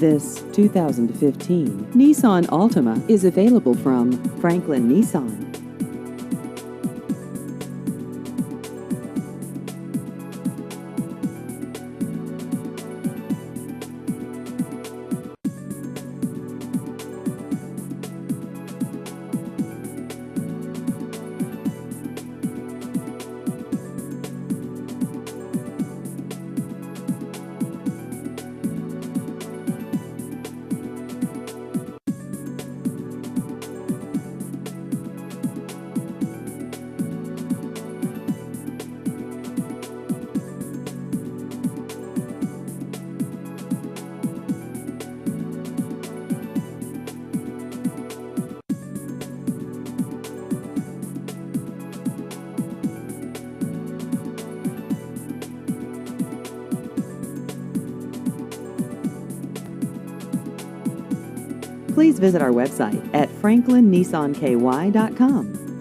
This 2015 Nissan Altima is available from Franklin Nissan. Please visit our website at franklinnissanky.com.